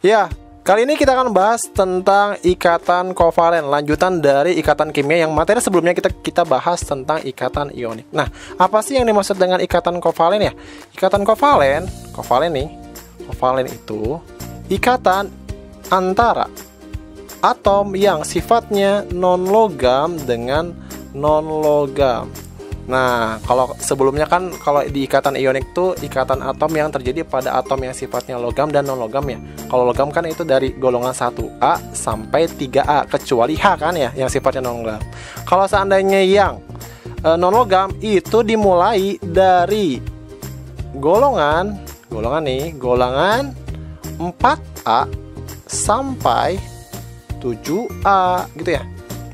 Ya, kali ini kita akan bahas tentang ikatan kovalen, lanjutan dari ikatan kimia yang materi sebelumnya kita bahas tentang ikatan ionik. Nah, apa sih yang dimaksud dengan ikatan kovalen ya? Ikatan kovalen itu ikatan antara atom yang sifatnya non-logam dengan non-logam. Nah, kalau sebelumnya kan kalau di ikatan ionik itu ikatan atom yang terjadi pada atom yang sifatnya logam dan non-logam ya. Kalau logam kan itu dari golongan 1A sampai 3A kecuali H kan ya yang sifatnya non-logam. Kalau seandainya yang non-logam itu dimulai dari golongan 4A sampai 7A gitu ya.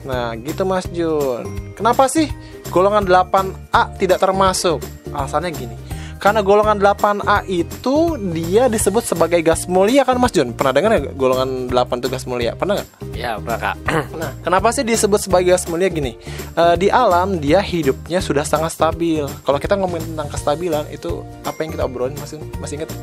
Nah, gitu Mas Jun. Kenapa sih golongan 8A tidak termasuk? Alasannya gini. Karena golongan 8A itu dia disebut sebagai gas mulia kan Mas Jun? Pernah dengar nggak golongan 8 itu gas mulia? Pernah nggak? Ya, pernah Kak. Nah, kenapa sih disebut sebagai gas mulia gini? Di alam dia hidupnya sudah sangat stabil. Kalau kita ngomongin tentang kestabilan itu apa yang kita obrolin Mas Jun? Masih ingat?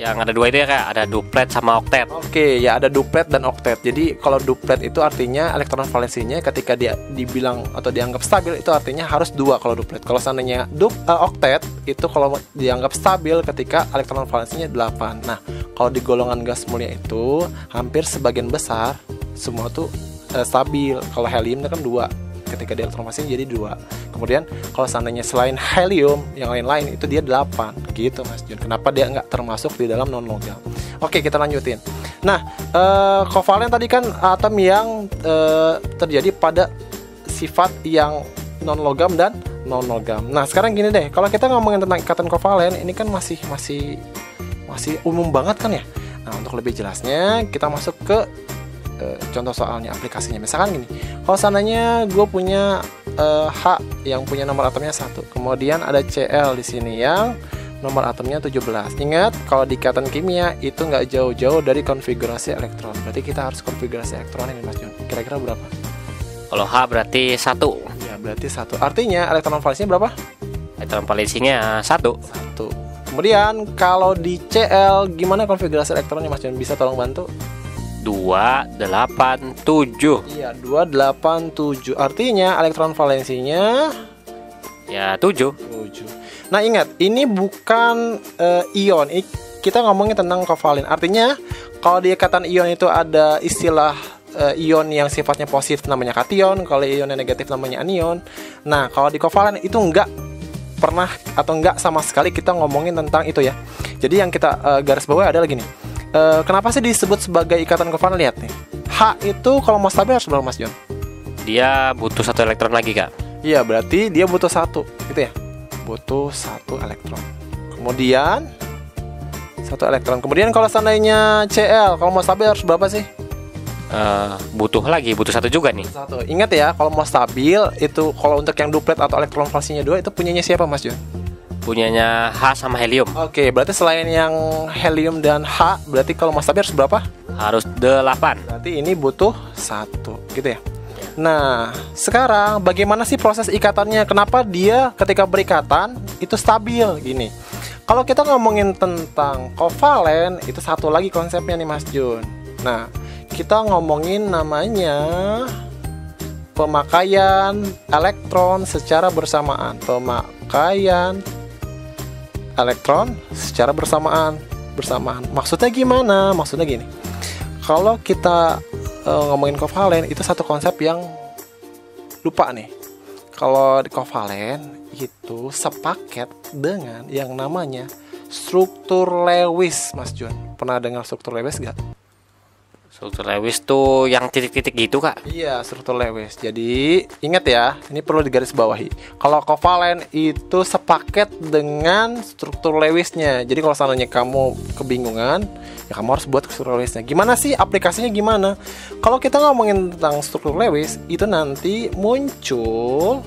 Yang ada dua itu ya Kak, ada duplet sama oktet. Oke, ya ada duplet dan oktet. Jadi kalau duplet itu artinya elektron valensinya ketika dia dibilang atau dianggap stabil itu artinya harus 2 kalau duplet. Kalau seandainya oktet itu kalau dianggap stabil ketika elektron valensinya 8. Nah, kalau di golongan gas mulia itu hampir sebagian besar semua tuh stabil. Kalau helium itu kan 2. Ketika dia elektron valensinya jadi 2. Kemudian kalau seandainya selain helium yang lain-lain itu dia 8 gitu Mas Jun. Kenapa dia nggak termasuk di dalam non-logam? Oke, kita lanjutin. Nah, kovalen tadi kan atom yang terjadi pada sifat yang non-logam dan non-logam. Nah, sekarang gini deh, kalau kita ngomongin tentang ikatan kovalen ini kan masih umum banget kan ya. Nah, untuk lebih jelasnya kita masuk ke contoh soalnya, aplikasinya. Misalkan gini, kalau seandainya gue punya H yang punya nomor atomnya 1, kemudian ada Cl di sini yang nomor atomnya 17. Ingat, kalau di ikatan kimia itu nggak jauh-jauh dari konfigurasi elektron. Berarti kita harus konfigurasi elektron ini Mas Jun. Kira-kira berapa? Kalau H berarti 1. Ya, berarti 1. Artinya elektron valensinya berapa? Elektron valensinya 1. 1. Kemudian kalau di Cl gimana konfigurasi elektronnya Mas Jun? Bisa tolong bantu? 287. Iya, 287. Artinya elektron valensinya Ya 7. Nah, ingat, ini bukan ion. Kita ngomongin tentang kovalen. Artinya kalau di ikatan ion itu ada istilah ion yang sifatnya positif namanya kation, kalau ion yang negatif namanya anion. Nah, kalau di kovalen itu enggak pernah atau enggak sama sekali kita ngomongin tentang itu ya. Jadi yang kita garis bawah adalah gini. Kenapa sih disebut sebagai ikatan kovalen? Lihat nih, H itu kalau mau stabil harus berapa Mas John? Dia butuh 1 elektron lagi Kak. Iya, berarti dia butuh 1 gitu ya. Butuh 1 elektron. Kemudian 1 elektron. Kemudian kalau seandainya Cl kalau mau stabil harus berapa sih? Butuh 1 juga nih. 1. Ingat ya, kalau mau stabil itu kalau untuk yang duplet atau elektron valensinya 2 itu punyanya siapa Mas John? Punyanya H sama helium. Oke, berarti selain yang helium dan H, berarti kalau mau stabil harus berapa? Harus 8. Berarti ini butuh 1 gitu ya. Nah, sekarang bagaimana sih proses ikatannya? Kenapa dia ketika berikatan itu stabil gini? Kalau kita ngomongin tentang kovalen, itu satu lagi konsepnya nih Mas Jun. Nah, kita ngomongin namanya pemakaian elektron secara bersamaan. Pemakaian elektron secara bersamaan. Maksudnya gimana? Maksudnya gini. Kalau kita ngomongin kovalen itu satu konsep yang lupa nih. Kalau di kovalen itu sepaket dengan yang namanya struktur Lewis, Mas Jun. Pernah dengar struktur Lewis gak? Struktur Lewis tuh yang titik-titik gitu Kak. Iya, struktur Lewis. Jadi ingat ya, ini perlu digarisbawahi. Kalau kovalen itu sepaket dengan struktur Lewisnya. Jadi kalau seandainya kamu kebingungan, ya kamu harus buat struktur Lewisnya. Gimana sih aplikasinya gimana? Kalau kita ngomongin tentang struktur Lewis, itu nanti muncul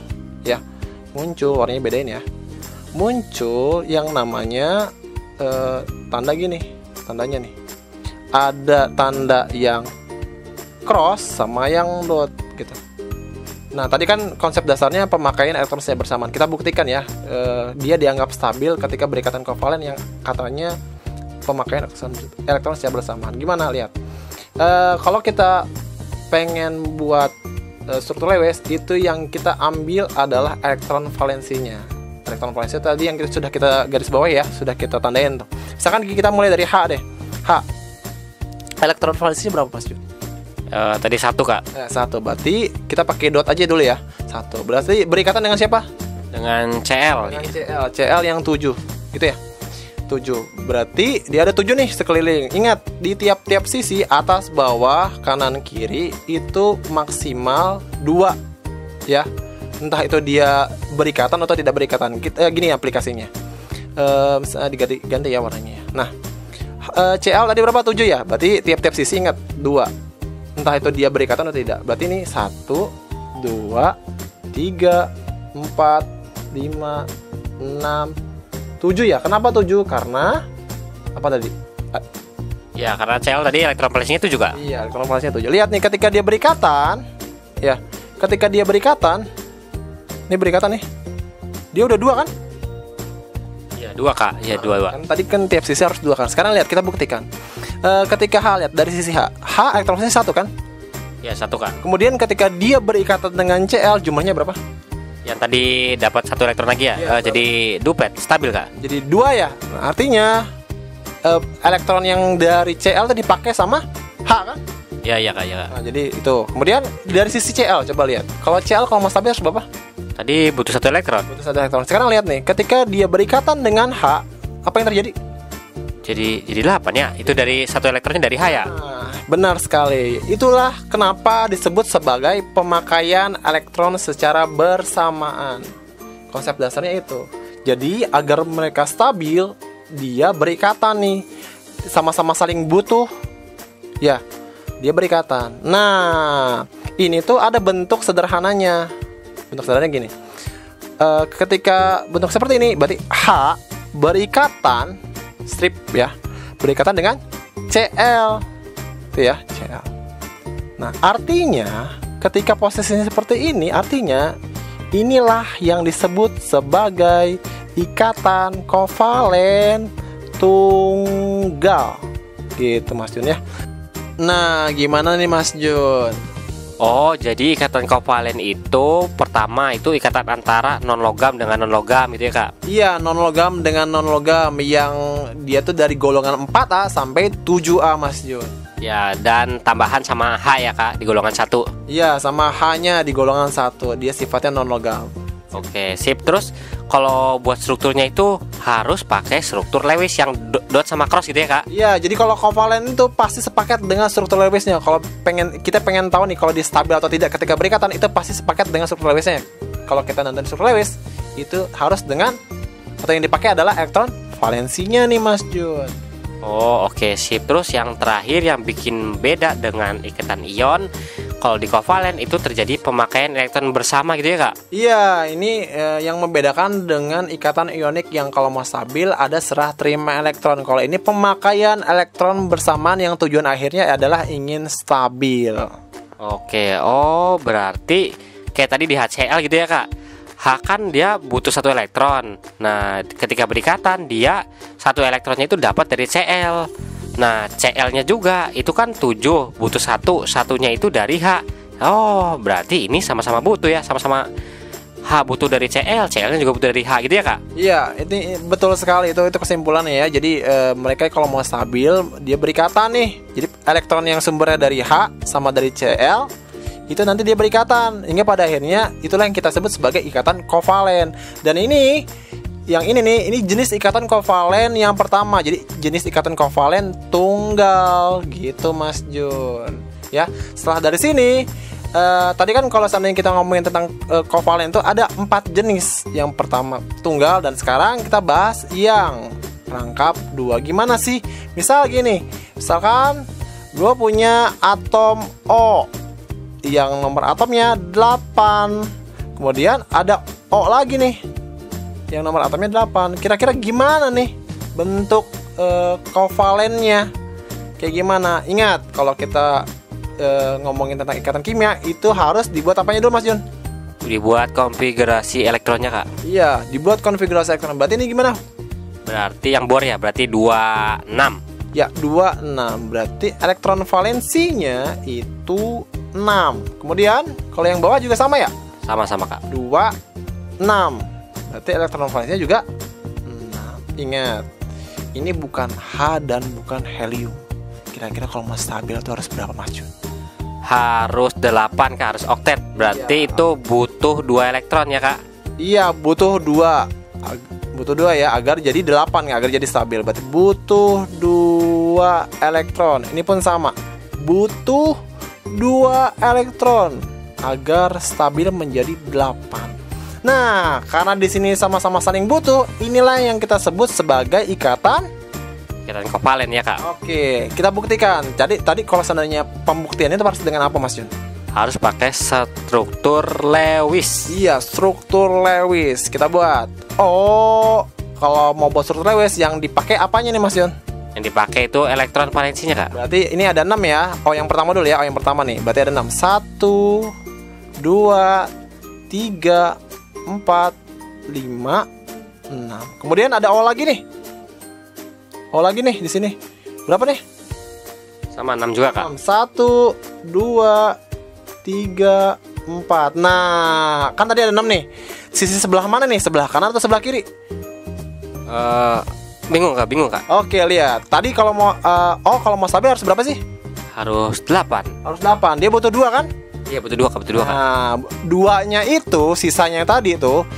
warnanya bedain ya. Muncul yang namanya tanda gini, tandanya nih. Ada tanda yang cross sama yang dot gitu. Nah, tadi kan konsep dasarnya pemakaian elektron secara bersamaan. Kita buktikan ya, dia dianggap stabil ketika berikatan kovalen yang katanya pemakaian elektron secara bersamaan. Gimana, lihat. Kalau kita pengen buat struktur Lewis, itu yang kita ambil adalah elektron valensinya. Elektron valensi tadi yang sudah kita garis bawah ya, sudah kita tandain tuh. Misalkan kita mulai dari H deh. H. Elektron valensinya berapa, Mas Jun? Tadi 1 Kak. 1. Berarti kita pakai dot aja dulu ya. 1. Berarti berikatan dengan siapa? Dengan CL. Dengan CL yang 7. Gitu ya. 7. Berarti dia ada 7 nih sekeliling. Ingat, di tiap-tiap sisi atas, bawah, kanan, kiri itu maksimal 2 ya. Entah itu dia berikatan atau tidak berikatan. Gini aplikasinya. Diganti ya warnanya. Nah, CL tadi berapa? 7 ya. Berarti tiap-tiap sisi ingat 2. Entah itu dia berikatan atau tidak. Berarti ini 1, 2, 3, 4, 5, 6, 7 ya. Kenapa 7? Karena apa tadi? Ya, karena CL tadi elektron valensinya itu juga. Iya, elektron valensinya 7. Lihat nih, ketika dia berikatan, ya. Ketika dia berikatan, ini berikatan nih. Dia udah 2 kan? Ya, 2 Kak. Ya, 2. Kan tadi kan tiap sisi harus 2 kan. Sekarang lihat, kita buktikan. Ketika H, lihat dari sisi H elektron valensinya 1 kan? Ya, 1 Kak. Kemudian ketika dia berikatan dengan CL, jumlahnya berapa? Yang tadi dapat 1 elektron lagi ya. Iya, jadi duplet, stabil Kak. Jadi 2 ya. Nah, artinya elektron yang dari CL tadi dipakai sama H kan? Ya, ya Kak, ya Kak. Nah, jadi itu. Kemudian dari sisi CL coba lihat. Kalau CL kalau mau stabil harus berapa? Tadi butuh 1 elektron. Butuh 1 elektron. Sekarang lihat nih, ketika dia berikatan dengan H, apa yang terjadi? Jadi 8 ya. Itu dari 1 elektronnya dari H ya. Nah, benar sekali. Itulah kenapa disebut sebagai pemakaian elektron secara bersamaan. Konsep dasarnya itu. Jadi agar mereka stabil, dia berikatan nih. Sama-sama saling butuh. Ya, dia berikatan. Nah, ini tuh ada bentuk sederhananya. Bentuk sederhananya gini. Ketika bentuk seperti ini, berarti H berikatan strip ya, berikatan dengan CL. Itu ya, CL. Nah, artinya ketika posisinya seperti ini, artinya inilah yang disebut sebagai ikatan kovalen tunggal. Gitu Mas Jun ya. Nah, gimana nih Mas Jun? Oh, jadi ikatan kovalen itu pertama itu ikatan antara non logam dengan non logam gitu ya Kak? Iya, non logam dengan non logam yang dia tuh dari golongan 4A sampai 7A Mas Jun. Ya, dan tambahan sama H ya Kak di golongan 1. Iya, sama H-nya di golongan 1. Dia sifatnya non logam. Oke, sip. Terus kalau buat strukturnya itu harus pakai struktur Lewis yang dot sama cross gitu ya Kak? Iya, jadi kalau kovalen itu pasti sepaket dengan struktur Lewisnya. Kalau kita pengen tahu nih kalau dia stabil atau tidak ketika berikatan, itu pasti sepaket dengan struktur Lewisnya. Kalau kita nonton struktur Lewis, itu harus dengan, atau yang dipakai adalah elektron valensinya nih Mas Jun. Oh, oke, sip. Terus yang terakhir yang bikin beda dengan ikatan ion, kalau di kovalen itu terjadi pemakaian elektron bersama gitu ya Kak? Iya, ini yang membedakan dengan ikatan ionik yang kalau mau stabil ada serah terima elektron. Kalau ini pemakaian elektron bersamaan yang tujuan akhirnya adalah ingin stabil. Oke, oh berarti kayak tadi di HCl gitu ya Kak? H kan dia butuh 1 elektron. Nah, ketika berikatan dia 1 elektronnya itu dapat dari Cl. Nah, Cl-nya juga itu kan 7, butuh 1, satunya itu dari H. Oh, berarti ini sama-sama butuh ya, sama-sama H butuh dari Cl, Cl-nya juga butuh dari H gitu ya Kak? Iya, ini betul sekali, itu kesimpulannya ya. Jadi mereka kalau mau stabil dia berikatan nih. Jadi elektron yang sumbernya dari H sama dari Cl itu nanti dia berikatan, hingga pada akhirnya itulah yang kita sebut sebagai ikatan kovalen. Dan ini yang ini nih, ini jenis ikatan kovalen yang pertama. Jadi jenis ikatan kovalen tunggal gitu Mas Jun. Ya, setelah dari sini tadi kan kalau seandainya kita ngomongin tentang kovalen itu ada 4 jenis. Yang pertama tunggal, dan sekarang kita bahas yang rangkap 2. Gimana sih? Misal gini, misalkan gue punya atom O yang nomor atomnya 8. Kemudian ada O lagi nih yang nomor atomnya 8. Kira-kira gimana nih bentuk kovalennya? Kayak gimana? Ingat, kalau kita ngomongin tentang ikatan kimia itu harus dibuat apanya dulu Mas Jun? Dibuat konfigurasi elektronnya Kak? Iya, dibuat konfigurasi elektron. Berarti ini gimana? Berarti yang bor ya, berarti 26. Ya, 26. Berarti elektron valensinya itu 6. Kemudian kalau yang bawah juga sama ya? Sama-sama Kak. 26. Berarti elektron valensinya juga 6. Ingat, ini bukan H dan bukan helium. Kira-kira kalau mau stabil itu harus berapa, Mas Jun? Harus 8 Kak, harus oktet. Berarti Iya. itu butuh 2 elektron ya Kak. Iya, butuh 2. Butuh 2 ya, agar jadi 8, agar jadi stabil. Berarti butuh 2 elektron. Ini pun sama. Butuh 2 elektron agar stabil menjadi 8. Nah, karena di sini sama-sama saling butuh, inilah yang kita sebut sebagai ikatan. Ikatan kovalen ya Kak. Oke, kita buktikan. Jadi tadi kalau seandainya pembuktiannya itu harus dengan apa, Mas Jun? Harus pakai struktur Lewis. Iya, struktur Lewis. Kita buat. Oh, kalau mau buat struktur Lewis yang dipakai apanya nih, Mas Jun? Yang dipakai itu elektron valensinya Kak. Berarti ini ada 6 ya. Oh, yang pertama dulu ya. Oh, yang pertama nih. Berarti ada 6. 1 2 3 4 5 6. Kemudian ada O lagi nih. O lagi nih di sini. Berapa nih? Sama 6 juga Kak. 1 2 3 4. Nah, kan tadi ada 6 nih. Sisi sebelah mana nih? Sebelah kanan atau sebelah kiri? Bingung Kak. Oke, lihat. Tadi kalau mau kalau mau stabil harus berapa sih? Harus 8. Harus 8. Dia butuh 2 kan? Iya butuh 2 Kak, butuh 2 Kak. Nah, 2-nya itu, sisanya tadi itu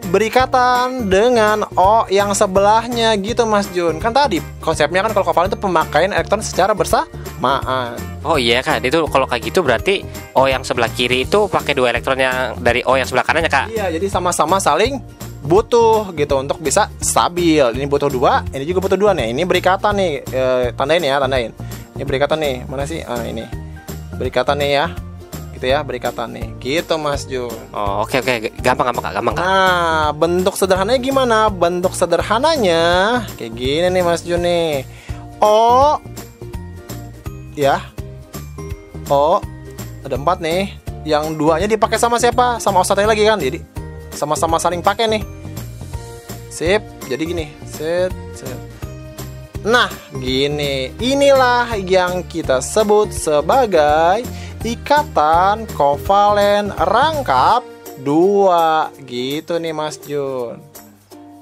berikatan dengan O yang sebelahnya gitu, Mas Jun. Kan tadi konsepnya kan kalau kovalen itu pemakaian elektron secara bersamaan. Oh iya Kak, itu kalau kayak gitu berarti O yang sebelah kiri itu pakai 2 elektron yang dari O yang sebelah kanannya Kak. Iya, jadi sama-sama saling butuh gitu untuk bisa stabil. Ini butuh 2, ini juga butuh 2 nih. Ini berikatan nih, tandain ya, tandain. Ini berikatan nih, mana sih? Ini berikatan nih ya, gitu ya, berikatan nih, gitu Mas Jun. Oh oke, gampang Kak, gampang Kak. Nah, bentuk sederhananya gimana? Bentuk sederhananya kayak gini nih Mas Jun nih. O, ya, O, ada 4 nih. Yang 2-nya dipakai sama siapa? Sama O1 lagi kan? Jadi sama-sama saling pakai nih. Sip, jadi gini. Set. Nah, gini. Inilah yang kita sebut sebagai ikatan kovalen rangkap 2. Gitu nih Mas Jun.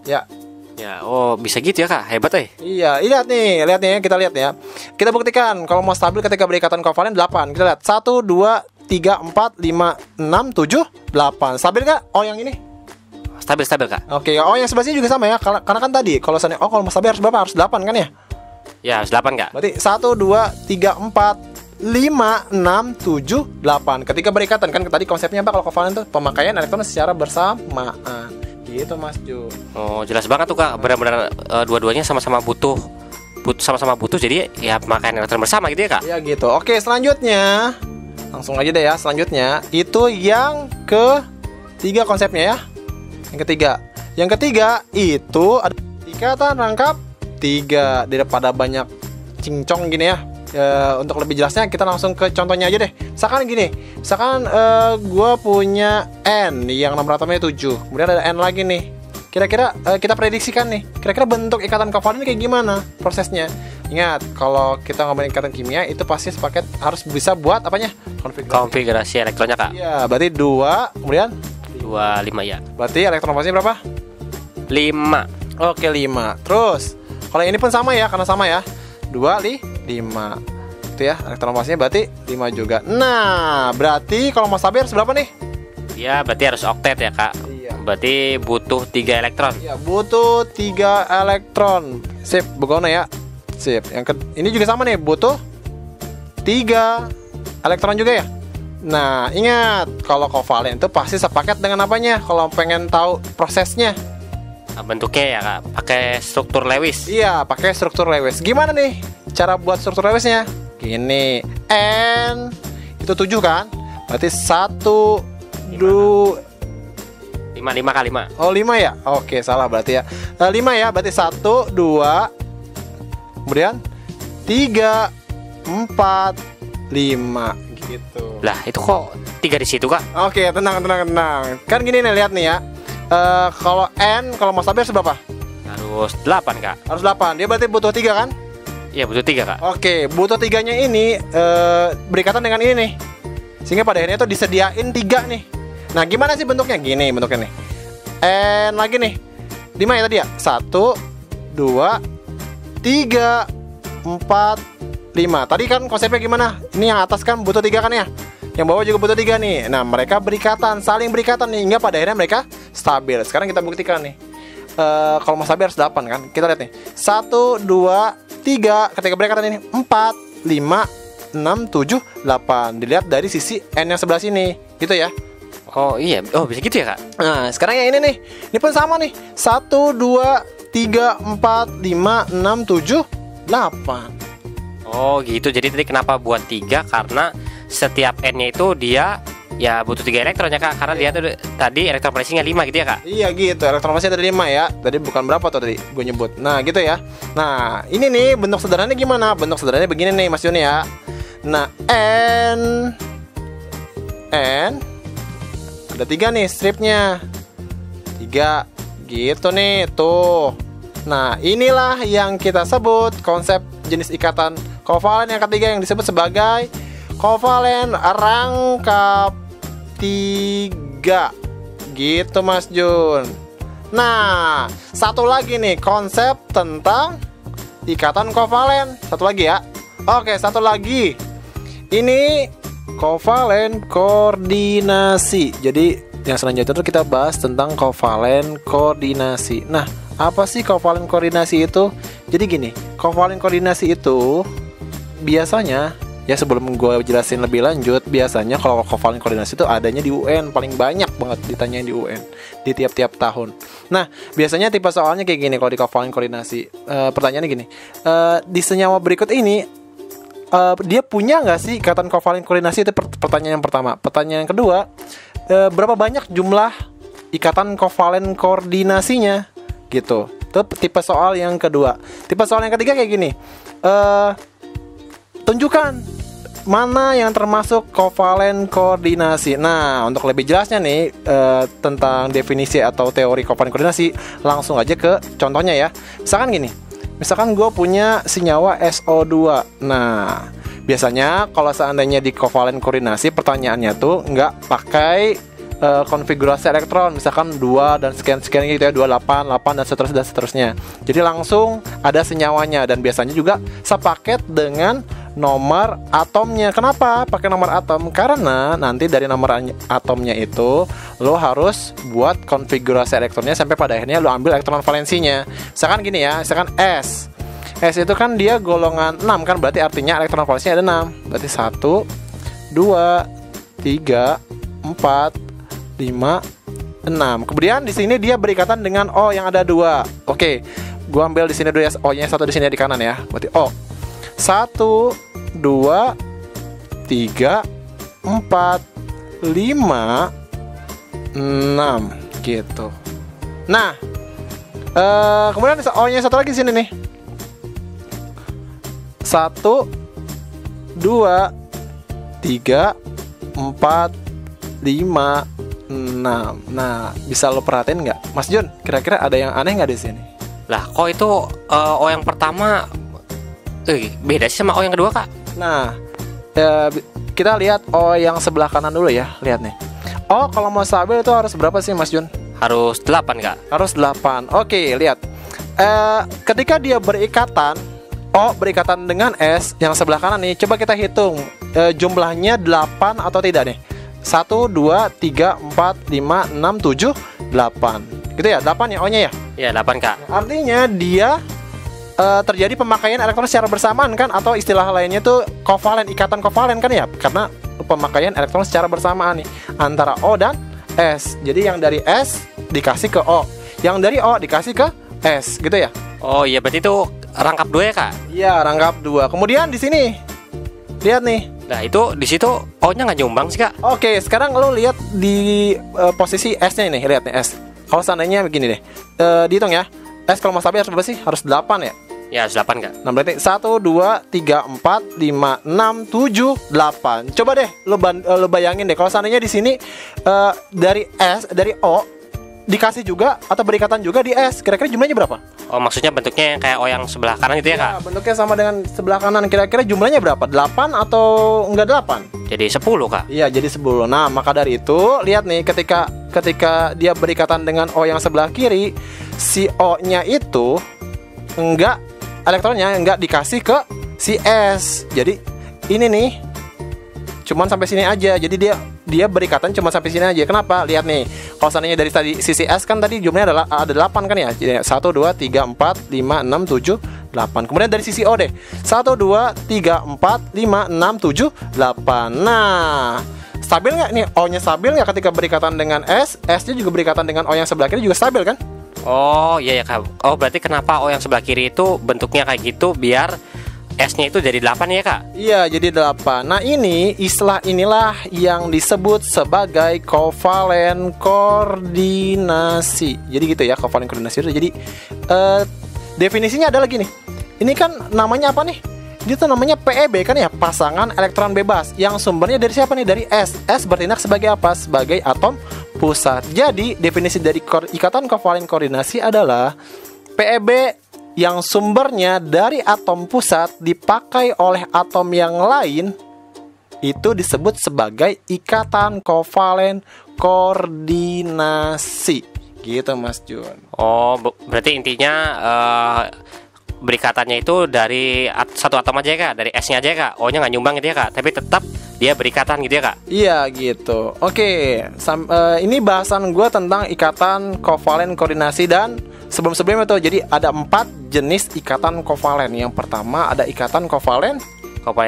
Ya. Ya, oh bisa gitu ya Kak, hebat Iya, lihat nih, kita lihat ya. Kita buktikan kalau mau stabil ketika berikatan kovalen 8. Kita lihat 1 2 3 4 5 6 7 8. Stabil gak? Oh, yang ini. Stabil Kak. Oke, oh yang sebelah sini juga sama ya. Karena kan tadi kalau misalnya kalau mau stabil harus berapa? Harus 8 kan ya? Ya harus 8 Kak. Berarti 1 2 3 4 5 6 7 8. Ketika berikatan kan tadi konsepnya apa kalau kovalen itu pemakaian elektron secara bersamaan. Gitu Mas Jun. Oh jelas banget tuh Kak, benar-benar dua-duanya sama-sama butuh jadi ya pemakaian elektron bersama gitu ya Kak. Ya gitu. Oke, selanjutnya langsung aja deh ya. Selanjutnya itu yang ketiga konsepnya ya. Yang ketiga itu ada ikatan rangkap 3. Daripada banyak cincong gini ya. Untuk lebih jelasnya kita langsung ke contohnya aja deh. Misalkan gini, gue punya N yang nomor atomnya 7. Kemudian ada N lagi nih. Kira-kira kita prediksikan nih, kira-kira bentuk ikatan kovalen kayak gimana prosesnya. Ingat, kalau kita ngomongin ikatan kimia itu pasti sepaket harus bisa buat apanya? Konfigurasi elektronnya Kak. Iya, berarti 2, kemudian 25 ya. berarti elektron posisinya berapa? 5. Oke, 5. Terus, kalau ini pun sama ya, karena sama ya. 2, 5. Itu ya, elektron posisinya berarti 5 juga. Nah, berarti kalau mau stabil harus berapa nih? Ya berarti harus oktet ya Kak. Iya. Berarti butuh 3 elektron. Iya, butuh 3 elektron. Sip, begono ya. Sip. Ini juga sama nih, butuh 3 elektron juga ya. Nah, ingat, kalau kovalen itu pasti sepaket dengan apanya? Kalau pengen tahu prosesnya. Nah, bentuknya ya Kak, pakai struktur Lewis. Iya, pakai struktur Lewis. Gimana nih cara buat struktur Lewisnya? Gini, N itu 7 kan? Berarti 1 2 5 kali 5. Oh, 5 ya? Oke, salah berarti ya. 5 ya, berarti 1 2 kemudian 3 4 5 gitu. Lah, itu kok 3 di situ Kak? Oke, tenang. Kan gini nih, lihat nih ya. Kalau N, kalau mau stabil seberapa? Harus Harus 8 kak. Harus 8. Dia berarti butuh 3 kan? Iya butuh 3 kak. Oke, butuh 3-nya ini berikatan dengan ini nih. Sehingga pada akhirnya tuh disediain 3 nih. Nah, gimana sih bentuknya? Gini bentuknya nih. Lagi nih. 5 ya tadi ya? 1 2 3 4 5. Tadi kan konsepnya gimana? Ini yang atas kan butuh 3 kan ya? Yang bawah juga butuh 3 nih. Nah, mereka berikatan, saling berikatan nih, hingga pada akhirnya mereka stabil. Sekarang kita buktikan nih. Kalau mau stabil harus 8 kan? Kita lihat nih. 1 2 3. Ketika berikatan ini 4 5 6 7 8. Dilihat dari sisi N yang sebelah sini. Gitu ya. Oh iya, oh bisa gitu ya kak. Nah, sekarang yang ini nih. Ini pun sama nih. 1 2 3 4 5 6 7 8. Oh gitu, jadi tadi kenapa buat 3? Karena setiap N-nya itu dia ya butuh 3 elektron ya kak. Karena dia tuh tadi elektron valensnya 5 gitu ya kak. Iya gitu, elektron valensnya ada 5 ya. Tadi bukan berapa tuh tadi gue nyebut. Nah gitu ya. Nah ini nih bentuk sederhananya gimana? Bentuk sederhananya begini nih Mas Joni ya. Nah N ada 3 nih stripnya, 3 gitu nih tuh. Nah inilah yang kita sebut konsep jenis ikatan kovalen yang ketiga, yang disebut sebagai kovalen rangkap 3 gitu Mas Jun. Nah satu lagi nih konsep tentang ikatan kovalen. Satu lagi ya. Oke, satu lagi. Ini kovalen koordinasi. Jadi yang selanjutnya itu kita bahas tentang kovalen koordinasi. Nah, apa sih kovalen koordinasi itu? Jadi gini, kovalen koordinasi itu biasanya, ya sebelum gue jelasin lebih lanjut, biasanya kalau kovalen koordinasi itu adanya di UN, paling banyak banget ditanyain di UN di tiap-tiap tahun. Nah, biasanya tipe soalnya kayak gini kalau di kovalen koordinasi. Pertanyaannya gini, di senyawa berikut ini dia punya nggak sih ikatan kovalen koordinasi? Itu pertanyaan yang pertama. Pertanyaan yang kedua, berapa banyak jumlah ikatan kovalen koordinasinya? Gitu. Itu tipe soal yang kedua. Tipe soal yang ketiga kayak gini, tunjukkan mana yang termasuk kovalen koordinasi. Nah, untuk lebih jelasnya nih tentang definisi atau teori kovalen koordinasi, langsung aja ke contohnya ya. Misalkan gini, misalkan gue punya senyawa SO2. Nah, biasanya kalau seandainya di kovalen koordinasi, pertanyaannya tuh nggak pakai konfigurasi elektron, misalkan 2 dan sekian-sekian gitu ya, 28, 8 dan seterusnya. Jadi langsung ada senyawanya, dan biasanya juga sepaket dengan nomor atomnya. Kenapa pakai nomor atom? Karena nanti dari nomor atomnya itu lo harus buat konfigurasi elektronnya sampai pada akhirnya lo ambil elektron valensinya. Misalkan gini ya, misalkan S itu kan dia golongan 6 kan, berarti artinya elektron valensinya ada 6. Berarti 1 2 3 4 5 6. Kemudian di sini dia berikatan dengan O yang ada 2. Oke, gua ambil di sini dulu ya, O-nya 1 di sini di kanan ya. Berarti O 1 2 3 4 5 6 gitu. Nah, kemudian O-nya 1 lagi di sini nih. 1 2 3 4 5 6. Nah, bisa lo perhatiin nggak, Mas Jun? Kira-kira ada yang aneh nggak di sini? Lah, kok itu O yang pertama beda sih sama O yang kedua kak? Nah, kita lihat O yang sebelah kanan dulu ya. Lihat nih. O kalau mau stabil itu harus berapa sih Mas Jun? Harus 8 kak. Harus 8. Oke, lihat. Ketika dia berikatan, O berikatan dengan S yang sebelah kanan nih. Coba kita hitung jumlahnya 8 atau tidak nih. 1, 2, 3, 4, 5, 6, 7, 8. Gitu ya, 8 ya O-nya ya? Ya 8 kak. Artinya dia terjadi pemakaian elektron secara bersamaan kan, atau istilah lainnya tuh kovalen, ikatan kovalen kan ya, karena pemakaian elektron secara bersamaan nih antara O dan S. Jadi yang dari S dikasih ke O, yang dari O dikasih ke S, gitu ya. Oh iya, berarti itu rangkap 2 ya kak? Iya, rangkap 2. Kemudian di sini lihat nih. Nah itu di situ O-nya nggak nyumbang sih kak? Oke, sekarang lo lihat di posisi S-nya ini, lihat nih S. Kalau seandainya begini deh, dihitung ya. S kalau mau stabil harus berapa sih? Harus 8 ya? Ya harus 8 kak. Nah berarti 1, 2, 3, 4, 5, 6, 7, 8. Coba deh lo bayangin deh kalau seandainya di sini dari O dikasih juga atau berikatan juga di S. Kira-kira jumlahnya berapa? Oh, maksudnya bentuknya yang kayak O yang sebelah kanan gitu ya, Kak? Ya, bentuknya sama dengan sebelah kanan. Kira-kira jumlahnya berapa? 8 atau enggak 8? Jadi 10, Kak. Iya, jadi 10. Nah, maka dari itu, lihat nih, ketika dia berikatan dengan O yang sebelah kiri, si O-nya itu elektronnya enggak dikasih ke si S. Jadi ini nih cuman sampai sini aja. Jadi dia berikatan cuma sampai sini aja. Kenapa? Lihat nih. Kalau seandainya dari tadi sisi S kan tadi jumlahnya ada 8 kan ya. Jadi 1 2 3 4 5 6 7 8. Kemudian dari sisi O deh. 1 2 3 4 5 6 7 8. Nah, stabil nggak nih? O-nya stabil nggak ketika berikatan dengan S? S-nya juga berikatan dengan O yang sebelah kiri juga stabil kan? Oh, iya ya, Kak. Oh, berarti kenapa O yang sebelah kiri itu bentuknya kayak gitu biar S-nya itu jadi 8 ya, Kak? Iya, jadi 8. Nah, istilah inilah yang disebut sebagai kovalen koordinasi. Jadi gitu ya, kovalen koordinasi itu. Jadi definisinya ada lagi nih. Ini kan namanya apa nih? Dia tuh namanya PEB kan ya, pasangan elektron bebas. Yang sumbernya dari siapa nih? Dari S. S bertindak sebagai apa? Sebagai atom pusat. Jadi definisi dari ikatan kovalen koordinasi adalah PEB yang sumbernya dari atom pusat dipakai oleh atom yang lain itu disebut sebagai ikatan kovalen koordinasi. Gitu, Mas Jun. Oh, berarti intinya berikatannya itu dari satu atom aja ya, Kak? Dari S-nya aja ya, Kak? O-nya nggak nyumbang gitu ya, Kak? Tapi tetap dia berikatan gitu ya, Kak? Iya, gitu. Oke, ini bahasan gue tentang ikatan kovalen koordinasi. Dan sebelum-sebelumnya tuh, jadi ada 4 jenis ikatan kovalen. Yang pertama ada ikatan kovalen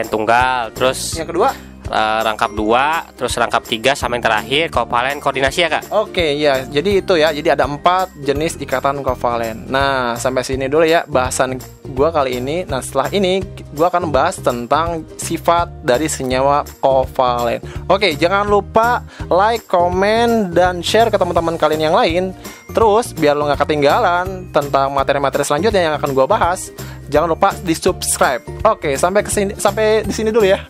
tunggal. Terus yang kedua rangkap 2, terus rangkap 3, sama yang terakhir kovalen koordinasi ya, Kak? Oke, ya. Jadi itu ya. Jadi ada 4 jenis ikatan kovalen. Nah, sampai sini dulu ya bahasan gua kali ini. Nah, setelah ini gua akan bahas tentang sifat dari senyawa kovalen. Oke, jangan lupa like, komen, dan share ke teman-teman kalian yang lain. Terus biar lo nggak ketinggalan tentang materi-materi selanjutnya yang akan gua bahas, jangan lupa di subscribe. Oke, sampai di sini dulu ya.